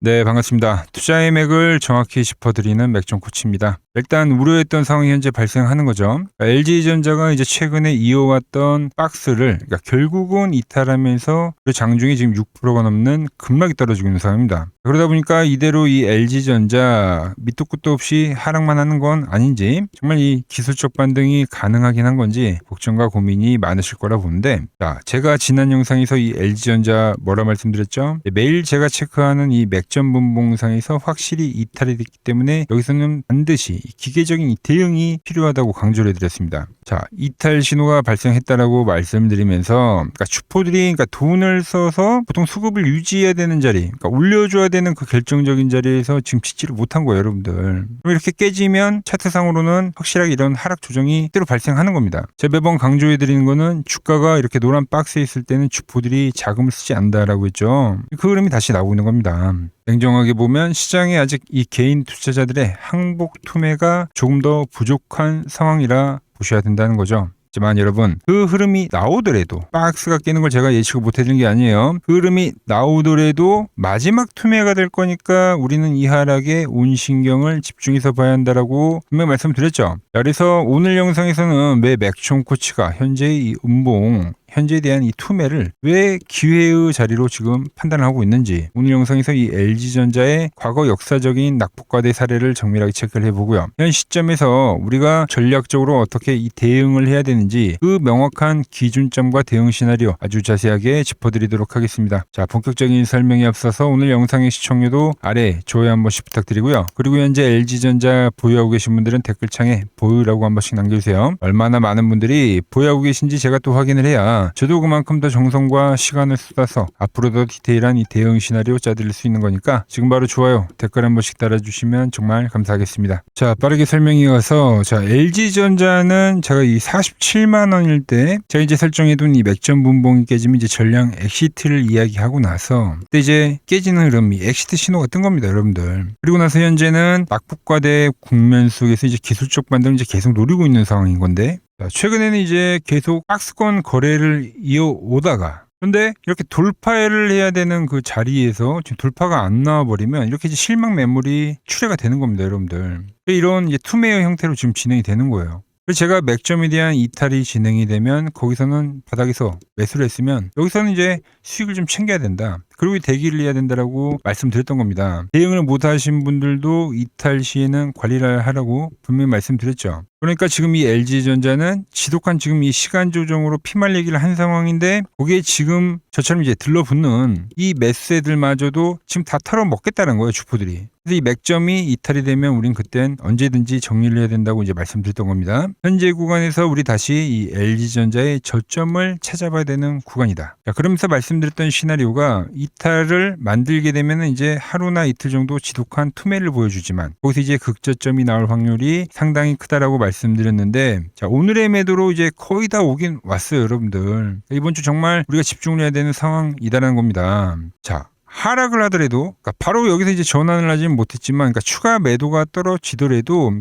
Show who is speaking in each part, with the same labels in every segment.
Speaker 1: 네, 반갑습니다. 투자의 맥을 정확히 짚어드리는 맥종 코치입니다. 일단 우려했던 상황이 현재 발생하는 거죠. LG전자가 이제 최근에 이어왔던 박스를 결국은 이탈하면서 그 장중에 지금 6%가 넘는 급락이 떨어지고 있는 상황입니다. 그러다 보니까 이대로 이 LG전자 밑도 끝도 없이 하락만 하는 건 아닌지, 정말 이 기술적 반등이 가능하긴 한 건지 걱정과 고민이 많으실 거라 보는데, 자, 제가 지난 영상에서 이 LG전자 뭐라 말씀드렸죠? 매일 제가 체크하는 이 맥점 분봉상에서 확실히 이탈이 됐기 때문에 여기서는 반드시 기계적인 이 대응이 필요하다고 강조를 해드렸습니다. 자, 이탈 신호가 발생했다라고 말씀드리면서, 주포들이 돈을 써서 보통 수급을 유지해야 되는 자리, 올려줘야 되는 그 결정적인 자리에서 지금 짓지를 못한 거예요, 여러분들. 그럼 이렇게 깨지면 차트상으로는 확실하게 이런 하락 조정이 때로 발생하는 겁니다. 제가 매번 강조해드리는 거는 주가가 이렇게 노란 박스에 있을 때는 주포들이 자금을 쓰지 않는다라고 했죠. 그 흐름이 다시 나오고 있는 겁니다. 냉정하게 보면 시장에 아직 이 개인 투자자들의 항복 투매가 조금 더 부족한 상황이라 보셔야 된다는 거죠. 하지만 여러분, 그 흐름이 나오더라도, 박스가 깨는 걸 제가 예측을 못 해드린 게 아니에요. 그 흐름이 나오더라도 마지막 투매가 될 거니까 우리는 이 하락에 온 신경을 집중해서 봐야 한다라고 분명히 말씀드렸죠. 그래서 오늘 영상에서는 왜 맥총 코치가 현재의 이 음봉, 현재에 대한 이 투매를 왜 기회의 자리로 지금 판단을 하고 있는지, 오늘 영상에서 이 LG전자의 과거 역사적인 낙폭과대 사례를 정밀하게 체크를 해보고요. 현 시점에서 우리가 전략적으로 어떻게 이 대응을 해야 되는지 그 명확한 기준점과 대응 시나리오 아주 자세하게 짚어드리도록 하겠습니다. 자, 본격적인 설명에 앞서서 오늘 영상의 시청률도 아래 좋아요 한 번씩 부탁드리고요. 그리고 현재 LG전자 보유하고 계신 분들은 댓글창에 보유라고 한 번씩 남겨주세요. 얼마나 많은 분들이 보유하고 계신지 제가 또 확인을 해야 저도 그만큼 더 정성과 시간을 쏟아서 앞으로 더 디테일한 이 대응 시나리오 짜드릴 수 있는 거니까 지금 바로 좋아요, 댓글 한 번씩 달아주시면 정말 감사하겠습니다. 자, 빠르게 설명이 가서, 자, LG전자는 제가 이 47만 원일 때 제가 이제 설정해둔 이 맥점 분봉이 깨지면 이제 전량 엑시트를 이야기하고 나서 그때 이제 깨지는 흐름이 엑시트 신호가 뜬 겁니다, 여러분들. 그리고 나서 현재는 낙폭과대 국면 속에서 이제 기술적 반등을 이제 계속 노리고 있는 상황인 건데, 최근에는 이제 계속 박스권 거래를 이어오다가, 그런데 이렇게 돌파를 해야 되는 그 자리에서 지금 돌파가 안 나와버리면 이렇게 이제 실망 매물이 출회가 되는 겁니다, 여러분들. 이런 이제 투매의 형태로 지금 진행이 되는 거예요. 그래서 제가 맥점에 대한 이탈이 진행이 되면 거기서는 바닥에서 매수를 했으면 여기서는 이제 수익을 좀 챙겨야 된다. 그리고 대기를 해야 된다라고 말씀드렸던 겁니다. 대응을 못 하신 분들도 이탈 시에는 관리를 하라고 분명히 말씀드렸죠. 그러니까 지금 이 LG전자는 지독한 지금 이 시간 조정으로 피말리기를 한 상황인데, 거기에 지금 저처럼 이제 들러붙는 이 매수세들마저도 지금 다 털어먹겠다는 거예요, 주포들이. 그래서 이 맥점이 이탈이 되면 우린 그땐 언제든지 정리를 해야 된다고 이제 말씀드렸던 겁니다. 현재 구간에서 우리 다시 이 LG전자의 저점을 찾아봐야 되는 구간이다. 자, 그러면서 말씀드렸던 시나리오가 이탈을 만들게 되면 이제 하루나 이틀 정도 지독한 투매를 보여주지만 거기서 이제 극저점이 나올 확률이 상당히 크다라고 말씀드렸는데, 자, 오늘의 매도로 이제 거의 다 오긴 왔어요, 여러분들. 이번 주 정말 우리가 집중을 해야 되는 상황이다라는 겁니다. 자, 하락을 하더라도, 바로 여기서 이제 전환을 하지는 못했지만, 추가 매도가 떨어지더라도,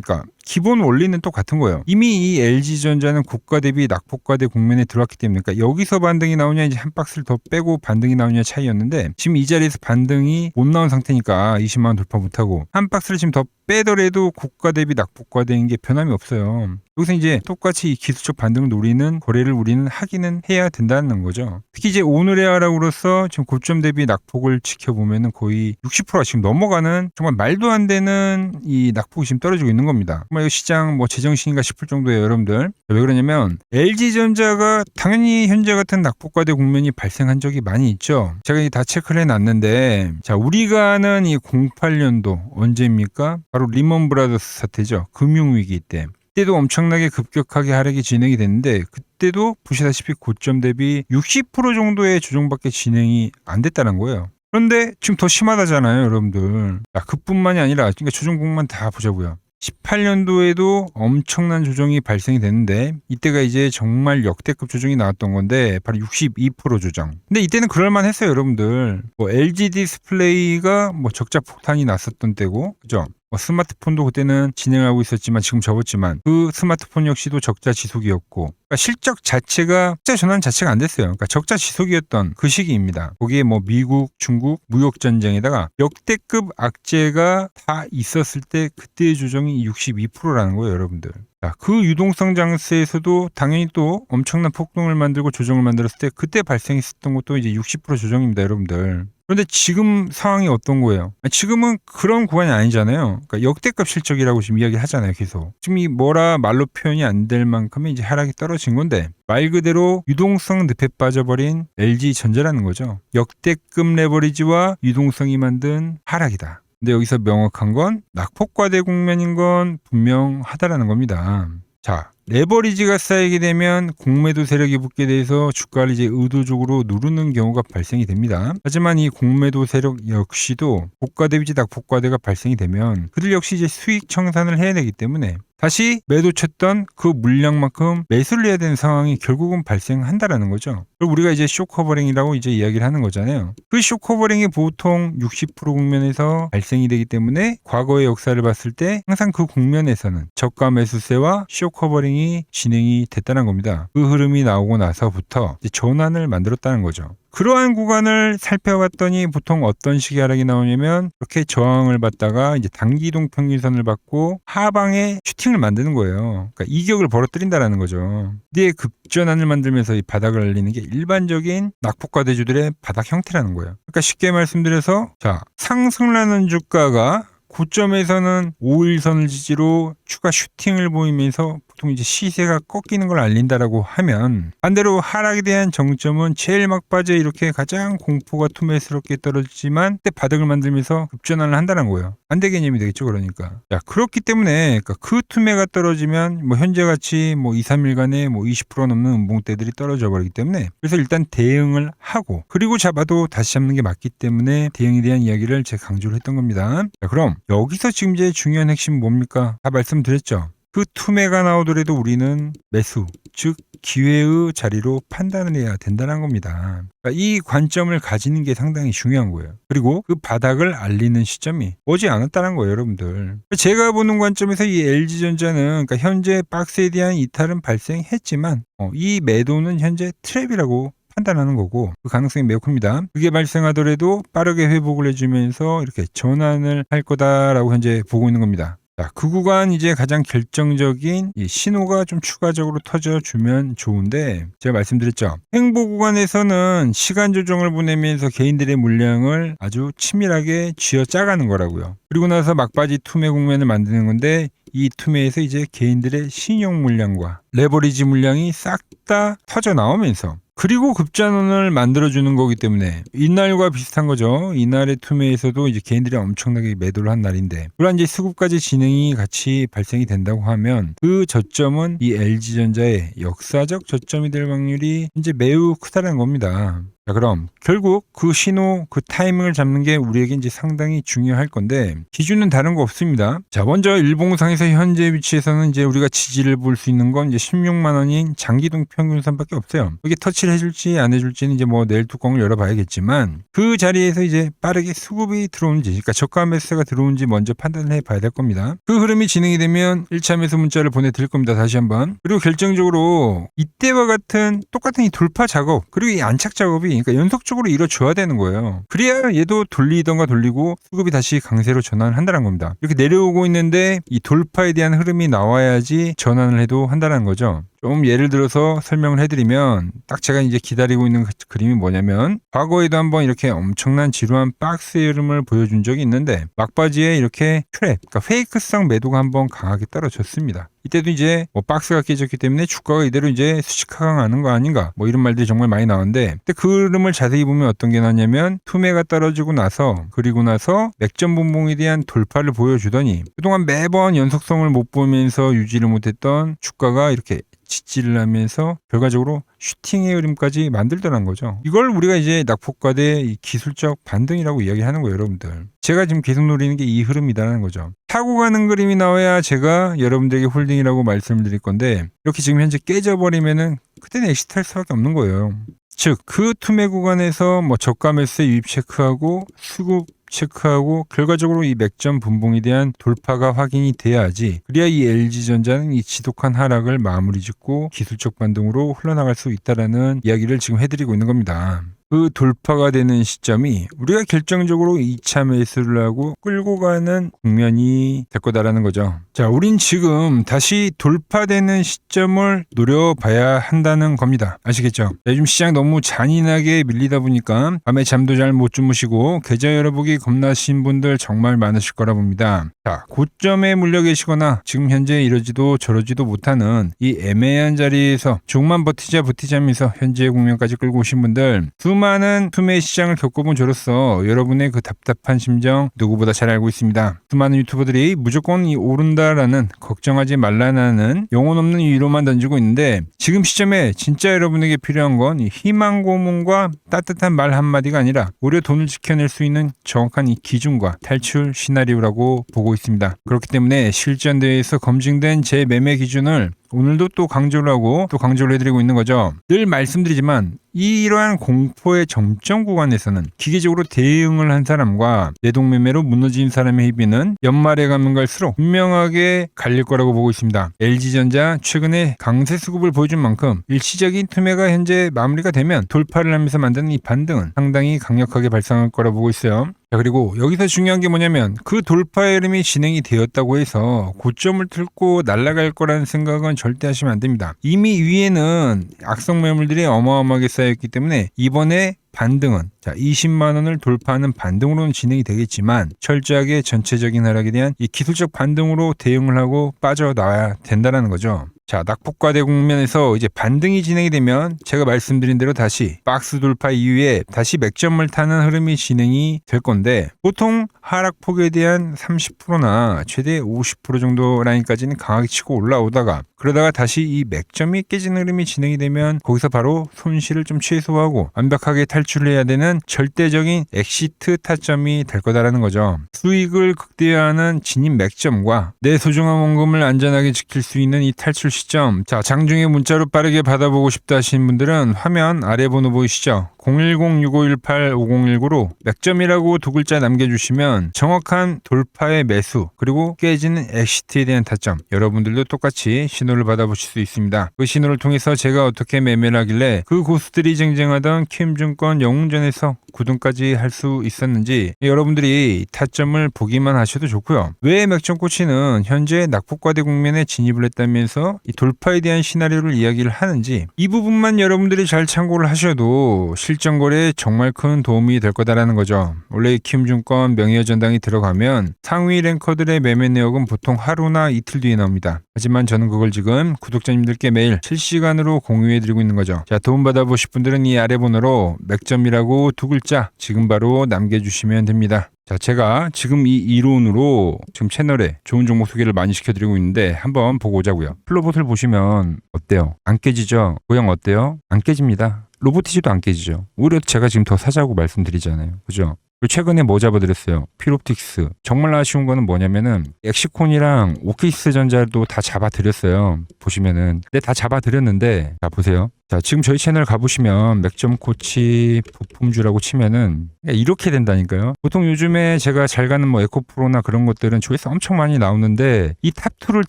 Speaker 1: 기본 원리는 똑같은 거예요. 이미 이 LG전자는 고가 대비 낙폭과대 국면에 들어왔기 때문에, 여기서 반등이 나오냐, 이제 한 박스를 더 빼고 반등이 나오냐 차이였는데, 지금 이 자리에서 반등이 못 나온 상태니까 20만 원 돌파 못하고, 한 박스를 지금 더 빼더라도 고가 대비 낙폭과대인 게 변함이 없어요. 여기서 이제 똑같이 이 기술적 반등을 노리는 거래를 우리는 하기는 해야 된다는 거죠. 특히 이제 오늘의 하락으로서 지금 고점 대비 낙폭을 지켜보면은 거의 60%가 지금 넘어가는, 정말 말도 안 되는 이 낙폭이 지금 떨어지고 있는 겁니다. 정말 이 시장 뭐 제정신인가 싶을 정도예요, 여러분들. 왜 그러냐면 LG전자가 당연히 현재 같은 낙폭과대 국면이 발생한 적이 많이 있죠. 제가 다 체크를 해놨는데, 자, 우리가 아는 이 08년도 언제입니까? 바로 리먼 브라더스 사태죠. 금융위기 때. 그때도 엄청나게 급격하게 하락이 진행이 됐는데, 그때도 보시다시피 고점 대비 60% 정도의 조정밖에 진행이 안 됐다는 거예요. 그런데 지금 더 심하다잖아요, 여러분들. 그뿐만이 아니라, 그러니까 조정국만 다 보자고요. 18년도에도 엄청난 조정이 발생이 됐는데, 이때가 이제 정말 역대급 조정이 나왔던 건데 바로 62% 조정. 근데 이때는 그럴만 했어요, 여러분들. 뭐 LG 디스플레이가 뭐 적자 폭탄이 났었던 때고, 그죠? 스마트폰도 그때는 진행하고 있었지만 지금 접었지만 그 스마트폰 역시도 적자 지속이었고, 그러니까 실적 자체가 적자 전환 자체가 안 됐어요. 그러니까 적자 지속이었던 그 시기입니다. 거기에 미국, 중국 무역 전쟁에다가 역대급 악재가 다 있었을 때 그때의 조정이 62%라는 거예요, 여러분들. 자, 그 유동성 장세에서도 당연히 또 엄청난 폭등을 만들고 조정을 만들었을 때 그때 발생했었던 것도 이제 60% 조정입니다, 여러분들. 그런데 지금 상황이 어떤 거예요? 지금은 그런 구간이 아니잖아요. 그러니까 역대급 실적이라고 지금 이야기 하잖아요, 계속. 지금 이 말로 표현이 안 될 만큼의 이제 하락이 떨어진 건데, 말 그대로 유동성 늪에 빠져버린 LG전자라는 거죠. 역대급 레버리지와 유동성이 만든 하락이다. 근데 여기서 명확한 건 낙폭과대 국면인 건 분명하다라는 겁니다. 자, 레버리지가 쌓이게 되면 공매도 세력이 붙게 돼서 주가를 이제 의도적으로 누르는 경우가 발생이 됩니다. 하지만 이 공매도 세력 역시도 고가대 비지 낙폭과대가 발생이 되면 그들 역시 이제 수익 청산을 해야 되기 때문에 다시 매도 쳤던 그 물량만큼 매수를 해야 되는 상황이 결국은 발생한다라는 거죠. 그리고 우리가 이제 쇼커버링이라고 이제 이야기를 하는 거잖아요. 그 쇼커버링이 보통 60% 국면에서 발생이 되기 때문에 과거의 역사를 봤을 때 항상 그 국면에서는 저가 매수세와 쇼커버링이 진행이 됐다는 겁니다. 그 흐름이 나오고 나서부터 이제 전환을 만들었다는 거죠. 그러한 구간을 살펴봤더니 보통 어떤 식의 하락이 나오냐면 이렇게 저항을 받다가 이제 단기이동 평균선을 받고 하방에 슈팅을 만드는 거예요. 그러니까 이격을 벌어뜨린다라는 거죠. 근데 급전환을 만들면서 이 바닥을 알리는 게 일반적인 낙폭과대주들의 바닥 형태라는 거예요. 그러니까 쉽게 말씀드려서 자, 상승을 하는 주가가 고점에서는 5일선을 지지로 추가 슈팅을 보이면서 보통 이제 시세가 꺾이는 걸 알린다라고 하면, 반대로 하락에 대한 정점은 제일 막바지에 이렇게 가장 공포가 투매스럽게 떨어지지만 그때 바닥을 만들면서 급전환을 한다는 거예요. 반대 개념이 되겠죠, 그러니까. 자, 그렇기 때문에 그 투매가 떨어지면 현재같이 2, 3일간에 20% 넘는 음봉대들이 떨어져 버리기 때문에, 그래서 일단 대응을 하고 그리고 잡아도 다시 잡는 게 맞기 때문에 대응에 대한 이야기를 제가 강조를 했던 겁니다. 자, 그럼 여기서 지금 이제 중요한 핵심 뭡니까? 다 말씀드렸죠. 그 투매가 나오더라도 우리는 매수, 즉 기회의 자리로 판단을 해야 된다는 겁니다. 그러니까 이 관점을 가지는 게 상당히 중요한 거예요. 그리고 그 바닥을 알리는 시점이 오지 않았다는 거예요, 여러분들. 제가 보는 관점에서 이 LG전자는 그러니까 현재 박스에 대한 이탈은 발생했지만 이 매도는 현재 트랩이라고 판단하는 거고, 그 가능성이 매우 큽니다. 그게 발생하더라도 빠르게 회복을 해주면서 이렇게 전환을 할 거다라고 현재 보고 있는 겁니다. 자, 그 구간 이제 가장 결정적인 이 신호가 좀 추가적으로 터져주면 좋은데, 제가 말씀드렸죠. 횡보 구간에서는 시간 조정을 보내면서 개인들의 물량을 아주 치밀하게 쥐어짜가는 거라고요. 그리고 나서 막바지 투매 국면을 만드는 건데, 이 투매에서 이제 개인들의 신용 물량과 레버리지 물량이 싹 다 터져 나오면서 그리고 급전환을 만들어주는 거기 때문에 이날과 비슷한 거죠. 이날의 투매에서도 이제 개인들이 엄청나게 매도를 한 날인데, 그러한 이제 수급까지 진행이 같이 발생이 된다고 하면 그 저점은 이 LG전자의 역사적 저점이 될 확률이 이제 매우 크다는 겁니다. 자, 그럼 결국 그 신호, 그 타이밍을 잡는 게 우리에게 이제 상당히 중요할 건데, 기준은 다른 거 없습니다. 자, 먼저 일봉상에서 현재 위치에서는 이제 우리가 지지를 볼 수 있는 건 이제 16만 원인 장기동 평균선밖에 없어요. 이게 터치를 해줄지 안 해줄지는 이제 내일 뚜껑을 열어봐야겠지만, 그 자리에서 이제 빠르게 수급이 들어오는지, 그러니까 저가 매수가 들어오는지 먼저 판단을 해봐야 될 겁니다. 그 흐름이 진행이 되면 1차 매수 문자를 보내드릴 겁니다. 다시 한번. 그리고 결정적으로 이때와 같은 똑같은 이 돌파 작업, 그리고 이 안착 작업이 그러니까 연속적으로 이루어져야 되는 거예요. 그래야 얘도 돌리던가 돌리고 수급이 다시 강세로 전환을 한다는 겁니다. 이렇게 내려오고 있는데 이 돌파에 대한 흐름이 나와야지 전환을 해도 한다는 거죠. 좀 예를 들어서 설명을 해드리면, 딱 제가 이제 기다리고 있는 그림이 뭐냐면, 과거에도 한번 이렇게 엄청난 지루한 박스의 흐름을 보여준 적이 있는데 막바지에 이렇게 트랩, 그러니까 페이크성 매도가 한번 강하게 떨어졌습니다. 이때도 이제 박스가 깨졌기 때문에 주가가 이대로 이제 수직 하강하는 거 아닌가, 이런 말들이 정말 많이 나오는데, 근데 그 흐름을 자세히 보면 어떤 게 나냐면, 투매가 떨어지고 나서 그리고 나서 맥점 분봉에 대한 돌파를 보여주더니 그동안 매번 연속성을 못 보면서 유지를 못했던 주가가 이렇게 지지를 하면서 결과적으로 슈팅의 흐름까지 만들더란 거죠. 이걸 우리가 이제 낙폭과대 기술적 반등이라고 이야기하는 거예요, 여러분들. 제가 지금 계속 노리는 게 이 흐름이다라는 거죠. 타고 가는 그림이 나와야 제가 여러분들에게 홀딩이라고 말씀을 드릴 건데, 이렇게 지금 현재 깨져버리면은 그때는 엑시트할 수밖에 없는 거예요. 즉, 그 투매 구간에서 저가 매수에 유입 체크하고 수급 체크하고 결과적으로 이 맥점 분봉에 대한 돌파가 확인이 돼야지, 그래야 이 LG전자는 이 지독한 하락을 마무리 짓고 기술적 반등으로 흘러나갈 수 있다라는 이야기를 지금 해드리고 있는 겁니다. 그 돌파가 되는 시점이 우리가 결정적으로 2차 매수를 하고 끌고 가는 국면이 될 거다라는 거죠. 자, 우린 지금 다시 돌파되는 시점을 노려봐야 한다는 겁니다. 아시겠죠? 요즘 시장 너무 잔인하게 밀리다 보니까 밤에 잠도 잘 못 주무시고 계좌 열어보기 겁나신 분들 정말 많으실 거라 봅니다. 자, 고점에 물려 계시거나 지금 현재 이러지도 저러지도 못하는 이 애매한 자리에서 조금만 버티자면서 현재의 국면까지 끌고 오신 분들, 수많은 투매 시장을 겪어본 저로서 여러분의 그 답답한 심정 누구보다 잘 알고 있습니다. 수많은 유튜버들이 무조건 이 오른다라는, 걱정하지 말라는 영혼 없는 위로만 던지고 있는데, 지금 시점에 진짜 여러분에게 필요한 건 이 희망 고문과 따뜻한 말 한마디가 아니라 오히려 돈을 지켜낼 수 있는 정확한 이 기준과 탈출 시나리오라고 보고 있습니다. 그렇기 때문에 실전대회에서 검증된 제 매매 기준을 오늘도 또 강조를 하고 또 강조를 해드리고 있는 거죠. 늘 말씀드리지만 이러한 공포의 정점 구간에서는 기계적으로 대응을 한 사람과 내동매매로 무너진 사람의 희비는 연말에 가면 갈수록 분명하게 갈릴 거라고 보고 있습니다. LG전자 최근에 강세 수급을 보여준 만큼 일시적인 투매가 현재 마무리가 되면 돌파를 하면서 만드는 이 반등은 상당히 강력하게 발생할 거라고 보고 있어요. 자, 그리고 여기서 중요한 게 뭐냐면 그 돌파의 흐름이 진행이 되었다고 해서 고점을 뚫고 날아갈 거라는 생각은 절대 하시면 안 됩니다. 이미 위에는 악성 매물들이 어마어마하게 쌓였기 때문에 이번에 반등은 20만 원을 돌파하는 반등으로는 진행이 되겠지만 철저하게 전체적인 하락에 대한 이 기술적 반등으로 대응을 하고 빠져나와야 된다는 거죠. 자, 낙폭과대 국면에서 이제 반등이 진행이 되면 제가 말씀드린 대로 다시 박스 돌파 이후에 다시 맥점을 타는 흐름이 진행이 될 건데, 보통 하락폭에 대한 30%나 최대 50% 정도 라인까지는 강하게 치고 올라오다가 그러다가 다시 이 맥점이 깨지는 흐름이 진행이 되면 거기서 바로 손실을 좀 최소화하고 완벽하게 탈출해야 되는 절대적인 엑시트 타점이 될 거다라는 거죠. 수익을 극대화하는 진입 맥점과 내 소중한 원금을 안전하게 지킬 수 있는 이 탈출 시점. 자, 장중에 문자로 빠르게 받아보고 싶다 하시는 분들은 화면 아래 번호 보이시죠? 010-6518-5019로 맥점이라고 두 글자 남겨주시면 정확한 돌파의 매수 그리고 깨지는 엑시트에 대한 타점, 여러분들도 똑같이 신호를 받아보실 수 있습니다. 그 신호를 통해서 제가 어떻게 매매를 하길래 그 고수들이 쟁쟁하던 킴증권 영웅전에서 9등까지 할 수 있었는지 여러분들이 타점을 보기만 하셔도 좋고요. 왜 맥점코치는 현재 낙폭과대 국면에 진입을 했다면서 이 돌파에 대한 시나리오를 이야기를 하는지, 이 부분만 여러분들이 잘 참고를 하셔도 실전 거래에 정말 큰 도움이 될 거다라는 거죠. 원래 킴증권 명예전당이 들어가면 상위 랭커들의 매매 내역은 보통 하루나 이틀 뒤에 나옵니다. 하지만 저는 그걸 지금 구독자님들께 매일 실시간으로 공유해드리고 있는 거죠. 자, 도움받아보실 분들은 이 아래 번호로 맥점이라고 두 글자 지금 바로 남겨주시면 됩니다. 자, 제가 지금 이 이론으로 지금 채널에 좋은 종목 소개를 많이 시켜드리고 있는데 한번 보고 오자고요. 플로봇을 보시면 어때요? 안 깨지죠? 모양 어때요? 안 깨집니다. 로보티지도 안 깨지죠. 오히려 제가 지금 더 사자고 말씀드리잖아요. 그죠? 최근에 뭐 잡아드렸어요? 필옵틱스. 정말 아쉬운 거는 뭐냐면은 엑시콘이랑 오키스전자도 다 잡아드렸어요. 보시면은. 근데 다 잡아드렸는데, 자 보세요. 자, 지금 저희 채널 가보시면 맥점 코치 부품주라고 치면은 이렇게 된다니까요. 보통 요즘에 제가 잘 가는 뭐 에코프로나 그런 것들은 조회수 엄청 많이 나오는데 이 탑2를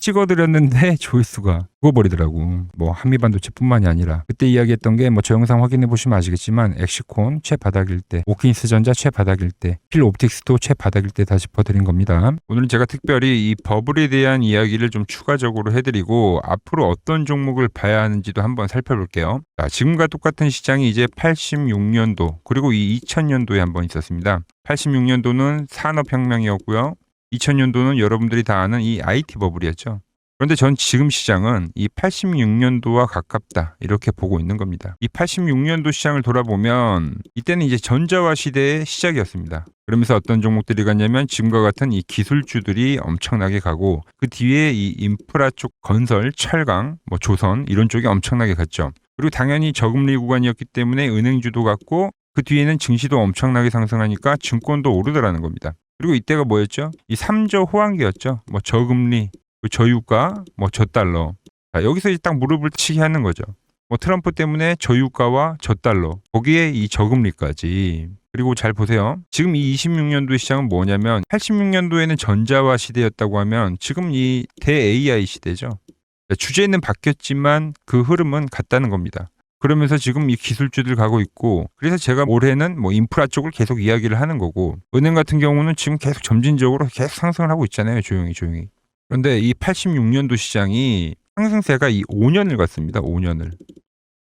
Speaker 1: 찍어드렸는데 조회수가 죽어버리더라고. 뭐 한미반도체뿐만이 아니라 그때 이야기했던 게 뭐 저 영상 확인해 보시면 아시겠지만 엑시콘 최바닥일 때, 오킨스전자 최바닥일 때, 필옵틱스도 최바닥일 때 다 짚어드린 겁니다. 오늘은 제가 특별히 이 버블에 대한 이야기를 좀 추가적으로 해드리고 앞으로 어떤 종목을 봐야 하는지도 한번 살펴볼게요. 자, 지금과 똑같은 시장이 이제 86년도 그리고 이 2000년도에 한번 있었습니다. 86년도는 산업혁명이었고요. 2000년도는 여러분들이 다 아는 이 IT 버블이었죠. 그런데 전 지금 시장은 이 86년도와 가깝다 이렇게 보고 있는 겁니다. 이 86년도 시장을 돌아보면 이때는 이제 전자화 시대의 시작이었습니다. 그러면서 어떤 종목들이 갔냐면 지금과 같은 이 기술주들이 엄청나게 가고 그 뒤에 이 인프라 쪽 건설, 철강, 뭐 조선 이런 쪽이 엄청나게 갔죠. 그리고 당연히 저금리 구간이었기 때문에 은행주도 갔고 그 뒤에는 증시도 엄청나게 상승하니까 증권도 오르더라는 겁니다. 그리고 이때가 뭐였죠? 이 3조 호황기였죠. 뭐 저금리, 저유가, 뭐 저달러. 자, 여기서 이제 딱 무릎을 치게 하는 거죠. 뭐 트럼프 때문에 저유가와 저달러, 거기에 이 저금리까지. 그리고 잘 보세요. 지금 이 26년도의 시장은 뭐냐면 86년도에는 전자화 시대였다고 하면 지금 이 대 AI 시대죠. 주제는 바뀌었지만 그 흐름은 같다는 겁니다. 그러면서 지금 이 기술주들 가고 있고, 그래서 제가 올해는 뭐 인프라 쪽을 계속 이야기를 하는 거고, 은행 같은 경우는 지금 계속 점진적으로 계속 상승을 하고 있잖아요. 조용히. 그런데 이 86년도 시장이 상승세가 이 5년을 갔습니다. 5년을.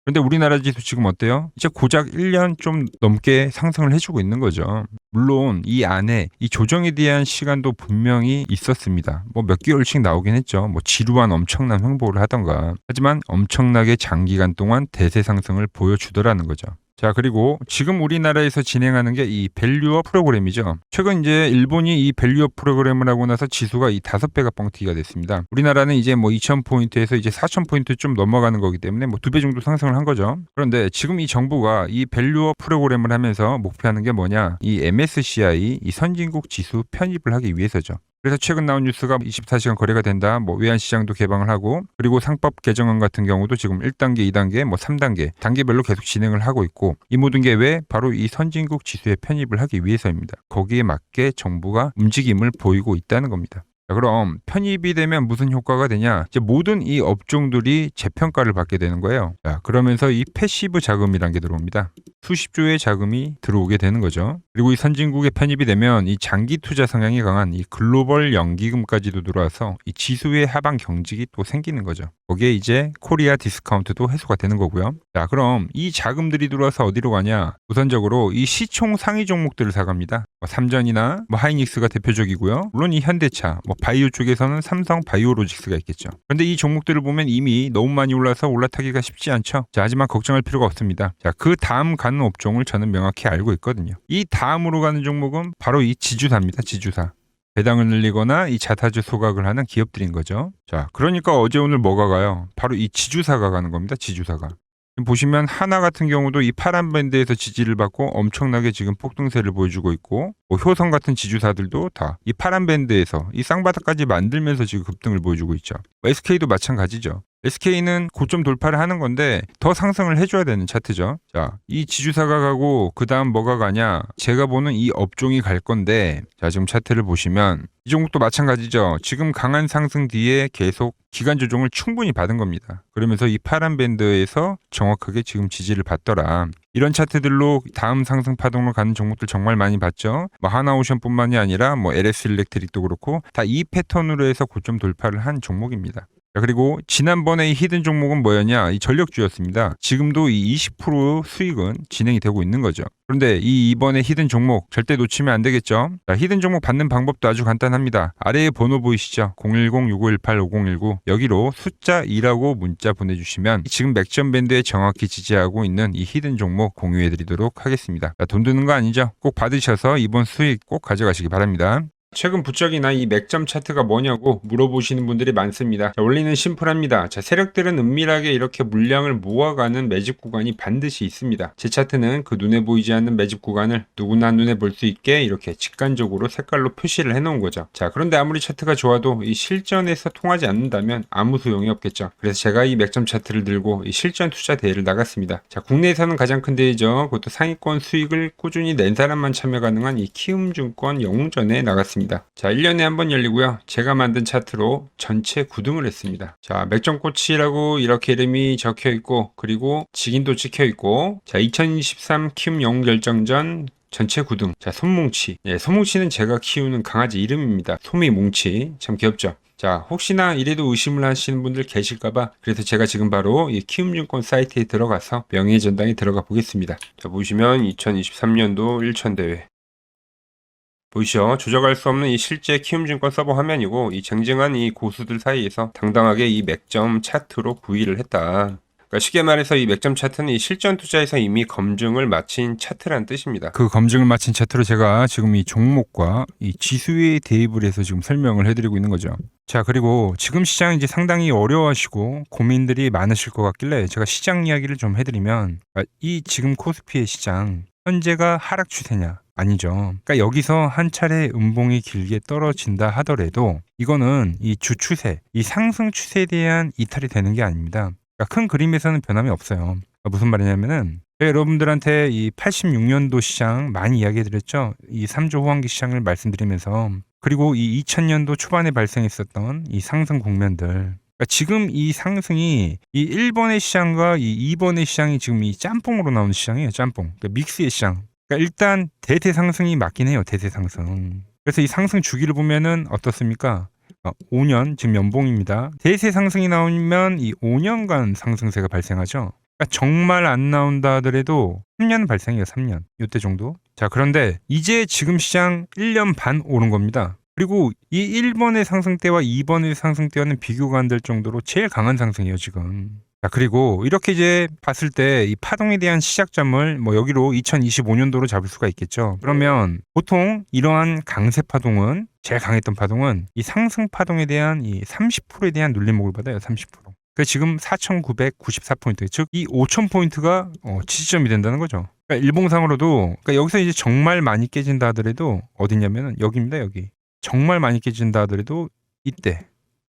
Speaker 1: 그런데 우리나라 지수 지금 어때요? 이제 고작 1년 좀 넘게 상승을 해주고 있는 거죠. 물론 이 안에 이 조정에 대한 시간도 분명히 있었습니다. 뭐 몇 개월씩 나오긴 했죠. 뭐 지루한 엄청난 횡보를 하던가. 하지만 엄청나게 장기간 동안 대세 상승을 보여주더라는 거죠. 자, 그리고 지금 우리나라에서 진행하는 게 이 밸류업 프로그램이죠. 최근 이제 일본이 이 밸류업 프로그램을 하고 나서 지수가 이 5배가 뻥튀기가 됐습니다. 우리나라는 이제 뭐 2,000포인트에서 이제 4,000포인트 좀 넘어가는 거기 때문에 뭐 2배 정도 상승을 한 거죠. 그런데 지금 이 정부가 이 밸류업 프로그램을 하면서 목표하는 게 뭐냐? 이 MSCI 이 선진국 지수 편입을 하기 위해서죠. 그래서 최근 나온 뉴스가 24시간 거래가 된다. 뭐 외환시장도 개방을 하고, 그리고 상법 개정안 같은 경우도 지금 1단계, 2단계, 뭐 3단계, 단계별로 계속 진행을 하고 있고, 이 모든 게 왜? 바로 이 선진국 지수에 편입을 하기 위해서입니다. 거기에 맞게 정부가 움직임을 보이고 있다는 겁니다. 자, 그럼 편입이 되면 무슨 효과가 되냐? 이제 모든 이 업종들이 재평가를 받게 되는 거예요. 자, 그러면서 이 패시브 자금이라는 게 들어옵니다. 수십조의 자금이 들어오게 되는 거죠. 그리고 이 선진국에 편입이 되면 이 장기 투자 성향이 강한 이 글로벌 연기금까지도 들어와서 이 지수의 하방 경직이 또 생기는 거죠. 거기에 이제 코리아 디스카운트도 해소가 되는 거고요. 자, 그럼 이 자금들이 들어와서 어디로 가냐? 우선적으로 이 시총 상위 종목들을 사갑니다. 뭐 삼전이나 뭐 하이닉스가 대표적이고요. 물론 이 현대차, 뭐 바이오 쪽에서는 삼성 바이오로직스가 있겠죠. 그런데 이 종목들을 보면 이미 너무 많이 올라서 올라타기가 쉽지 않죠. 자, 하지만 걱정할 필요가 없습니다. 자, 그 다음 가는 업종을 저는 명확히 알고 있거든요. 이 다음으로 가는 종목은 바로 이 지주사입니다. 지주사. 배당을 늘리거나 이 자사주 소각을 하는 기업들인 거죠. 자, 그러니까 어제 오늘 뭐가 가요? 바로 이 지주사가 가는 겁니다. 지주사가. 지금 보시면 하나 같은 경우도 이 파란 밴드에서 지지를 받고 엄청나게 지금 폭등세를 보여주고 있고, 뭐 효성 같은 지주사들도 다 이 파란 밴드에서 이 쌍바닥까지 만들면서 지금 급등을 보여주고 있죠. SK도 마찬가지죠. SK는 고점 돌파를 하는 건데 더 상승을 해줘야 되는 차트죠. 자, 이 지주사가 가고 그 다음 뭐가 가냐? 제가 보는 이 업종이 갈 건데, 자, 지금 차트를 보시면 이 종목도 마찬가지죠. 지금 강한 상승 뒤에 계속 기간 조정을 충분히 받은 겁니다. 그러면서 이 파란 밴드에서 정확하게 지금 지지를 받더라. 이런 차트들로 다음 상승 파동으로 가는 종목들 정말 많이 봤죠. 뭐 하나오션뿐만이 아니라 뭐 LS 일렉트릭도 그렇고 다 이 패턴으로 해서 고점 돌파를 한 종목입니다. 자, 그리고 지난번에 이 히든 종목은 뭐였냐? 이 전력주였습니다. 지금도 이 20% 수익은 진행이 되고 있는 거죠. 그런데 이번에 히든 종목 절대 놓치면 안 되겠죠? 자, 히든 종목 받는 방법도 아주 간단합니다. 아래에 번호 보이시죠? 010-6518-5019 여기로 숫자 2라고 문자 보내주시면 지금 맥점 밴드에 정확히 지지하고 있는 이 히든 종목 공유해드리도록 하겠습니다. 자, 돈 드는 거 아니죠? 꼭 받으셔서 이번 수익 꼭 가져가시기 바랍니다. 최근 부쩍이나 이 맥점 차트가 뭐냐고 물어보시는 분들이 많습니다. 자, 원리는 심플합니다. 자, 세력들은 은밀하게 이렇게 물량을 모아가는 매집 구간이 반드시 있습니다. 제 차트는 그 눈에 보이지 않는 매집 구간을 누구나 눈에 볼 수 있게 이렇게 직관적으로 색깔로 표시를 해놓은 거죠. 자, 그런데 아무리 차트가 좋아도 이 실전에서 통하지 않는다면 아무 소용이 없겠죠. 그래서 제가 이 맥점 차트를 들고 이 실전 투자 대회를 나갔습니다. 자, 국내에서는 가장 큰 대회죠. 그것도 상위권 수익을 꾸준히 낸 사람만 참여 가능한 이 키움증권 영웅전에 나갔습니다. 자, 1년에 한 번 열리고요. 제가 만든 차트로 전체 9등을 했습니다. 자, 맥점코치라고 이렇게 이름이 적혀 있고, 그리고 직인도 찍혀 있고, 자, 2023 키움 영웅 결정전 전체 9등. 자, 솜뭉치. 예, 솜뭉치는 제가 키우는 강아지 이름입니다. 솜이뭉치. 참 귀엽죠? 자, 혹시나 이래도 의심을 하시는 분들 계실까봐 그래서 제가 지금 바로 이 키움증권 사이트에 들어가서 명예의 전당에 들어가 보겠습니다. 자, 보시면 2023년도 1천대회. 보이시죠? 조작할 수 없는 이 실제 키움증권 서버 화면이고, 이 쟁쟁한 이 고수들 사이에서 당당하게 이 맥점 차트로 구의를 했다. 그러니까 쉽게 말해서 이 맥점 차트는 이 실전 투자에서 이미 검증을 마친 차트란 뜻입니다. 그 검증을 마친 차트로 제가 지금 이 종목과 이 지수에 대입을 해서 지금 설명을 해드리고 있는 거죠. 자, 그리고 지금 시장 이제 상당히 어려워하시고 고민들이 많으실 것 같길래 제가 시장 이야기를 좀 해드리면, 이 지금 코스피의 시장 현재가 하락 추세냐? 아니죠. 그러니까 여기서 한 차례 음봉이 길게 떨어진다 하더라도 이거는 이 주 추세, 이 상승 추세에 대한 이탈이 되는 게 아닙니다. 그러니까 큰 그림에서는 변함이 없어요. 그러니까 무슨 말이냐면은 제가 여러분들한테 이 86년도 시장 많이 이야기 드렸죠. 이 3조 호황기 시장을 말씀드리면서, 그리고 이 2000년도 초반에 발생했었던 이 상승 국면들, 그러니까 지금 이 상승이 이 1번의 시장과 이 2번의 시장이 지금 이 짬뽕으로 나오는 시장이에요. 짬뽕. 그러니까 믹스의 시장. 그러니까 일단 대세 상승이 맞긴 해요. 대세 상승. 그래서 이 상승 주기를 보면은 어떻습니까? 5년, 지금 연봉입니다. 대세 상승이 나오면 이 5년간 상승세가 발생하죠. 그러니까 정말 안 나온다 하더라도 3년 발생해요. 3년. 이때 정도. 자, 그런데 이제 지금 시장 1년 반 오른 겁니다. 그리고 이 1번의 상승 때와 2번의 상승 때와는 비교가 안 될 정도로 제일 강한 상승이에요, 지금. 자, 그리고 이렇게 이제 봤을 때 이 파동에 대한 시작점을 뭐 여기로 2025년도로 잡을 수가 있겠죠. 그러면 보통 이러한 강세 파동은, 제일 강했던 파동은 이 상승 파동에 대한 이 30%에 대한 눌림목을 받아요. 30%. 그 지금 4,994포인트, 즉 이 5,000포인트가 지지점이 된다는 거죠. 그러니까 일봉상으로도, 그러니까 여기서 이제 정말 많이 깨진다 하더라도 어디냐면은 여기입니다. 여기. 정말 많이 깨진다 하더라도 이때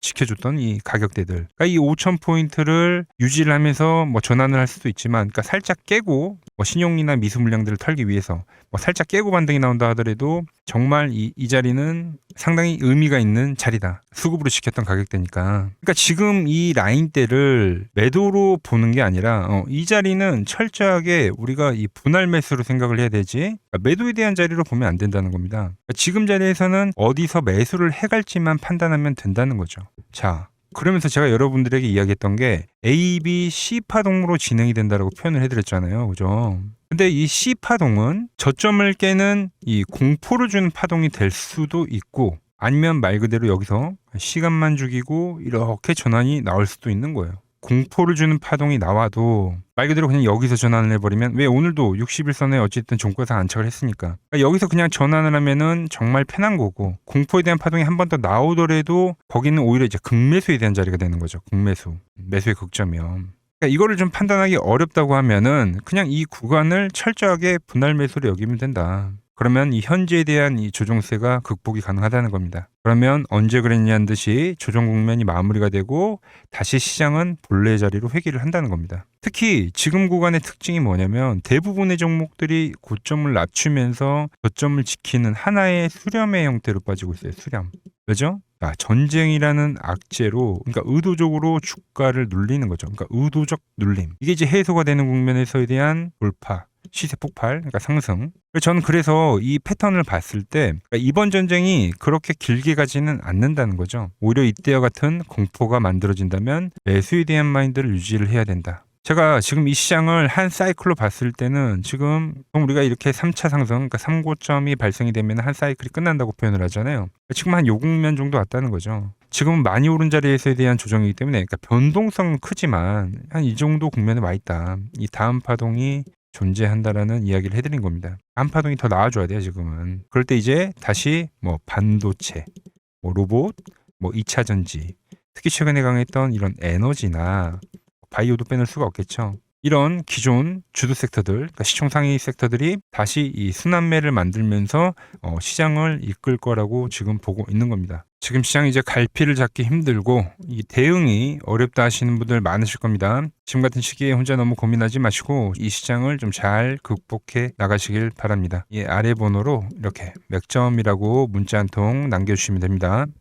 Speaker 1: 지켜줬던 이 가격대들, 그러니까 이 5,000포인트를 유지를 하면서 뭐 전환을 할 수도 있지만, 그러니까 살짝 깨고 뭐 신용이나 미수 물량들을 털기 위해서 뭐 살짝 깨고 반등이 나온다 하더라도 정말 이 자리는 상당히 의미가 있는 자리다. 수급으로 지켰던 가격대니까. 그러니까 지금 이 라인대를 매도로 보는 게 아니라 이 자리는 철저하게 우리가 이 분할 매수로 생각을 해야 되지, 그러니까 매도에 대한 자리로 보면 안 된다는 겁니다. 그러니까 지금 자리에서는 어디서 매수를 해갈지만 판단하면 된다는 거죠. 자, 그러면서 제가 여러분들에게 이야기했던 게 A, B, C 파동으로 진행이 된다라고 표현을 해드렸잖아요. 그죠? 근데 이 C 파동은 저점을 깨는 이 공포를 주는 파동이 될 수도 있고, 아니면 말 그대로 여기서 시간만 죽이고 이렇게 전환이 나올 수도 있는 거예요. 공포를 주는 파동이 나와도 말 그대로 그냥 여기서 전환을 해버리면, 왜 오늘도 60일선에 어쨌든 종가상 안착을 했으니까, 그러니까 여기서 그냥 전환을 하면은 정말 편한 거고, 공포에 대한 파동이 한 번 더 나오더라도 거기는 오히려 이제 극매수에 대한 자리가 되는 거죠. 극매수. 매수의 극점이요. 그러니까 이거를 좀 판단하기 어렵다고 하면은 그냥 이 구간을 철저하게 분할 매수로 여기면 된다. 그러면 이 현재에 대한 이 조정세가 극복이 가능하다는 겁니다. 그러면 언제 그랬냐는 듯이 조정 국면이 마무리가 되고 다시 시장은 본래 자리로 회귀를 한다는 겁니다. 특히 지금 구간의 특징이 뭐냐면 대부분의 종목들이 고점을 낮추면서 저점을 지키는 하나의 수렴의 형태로 빠지고 있어요. 수렴. 그죠? 전쟁이라는 악재로, 그러니까 의도적으로 주가를 눌리는 거죠. 그러니까 의도적 눌림. 이게 이제 해소가 되는 국면에서에 대한 돌파, 시세 폭발, 그러니까 상승. 저는 그래서 이 패턴을 봤을 때 그러니까 이번 전쟁이 그렇게 길게 가지는 않는다는 거죠. 오히려 이때와 같은 공포가 만들어진다면 매수에 대한 마인드를 유지를 해야 된다. 제가 지금 이 시장을 한 사이클로 봤을 때는 지금 우리가 이렇게 3차 상승, 그러니까 3고점이 발생이 되면 한 사이클이 끝난다고 표현을 하잖아요. 지금 한 요 국면 정도 왔다는 거죠. 지금은 많이 오른 자리에서에 대한 조정이기 때문에, 그러니까 변동성은 크지만 한 이 정도 국면에 와 있다. 이 다음 파동이 존재한다라는 이야기를 해드린 겁니다. 다음 파동이 더 나와줘야 돼요, 지금은. 그럴 때 이제 다시 뭐 반도체, 뭐 로봇, 뭐 2차 전지, 특히 최근에 강했던 이런 에너지나 바이오도 빼놓을 수가 없겠죠. 이런 기존 주도 섹터들, 그러니까 시총 상위 섹터들이 다시 이 순환매를 만들면서 시장을 이끌 거라고 지금 보고 있는 겁니다. 지금 시장이 이제 갈피를 잡기 힘들고 이 대응이 어렵다 하시는 분들 많으실 겁니다. 지금 같은 시기에 혼자 너무 고민하지 마시고 이 시장을 좀 잘 극복해 나가시길 바랍니다. 이 아래 번호로 이렇게 맥점이라고 문자 한 통 남겨주시면 됩니다.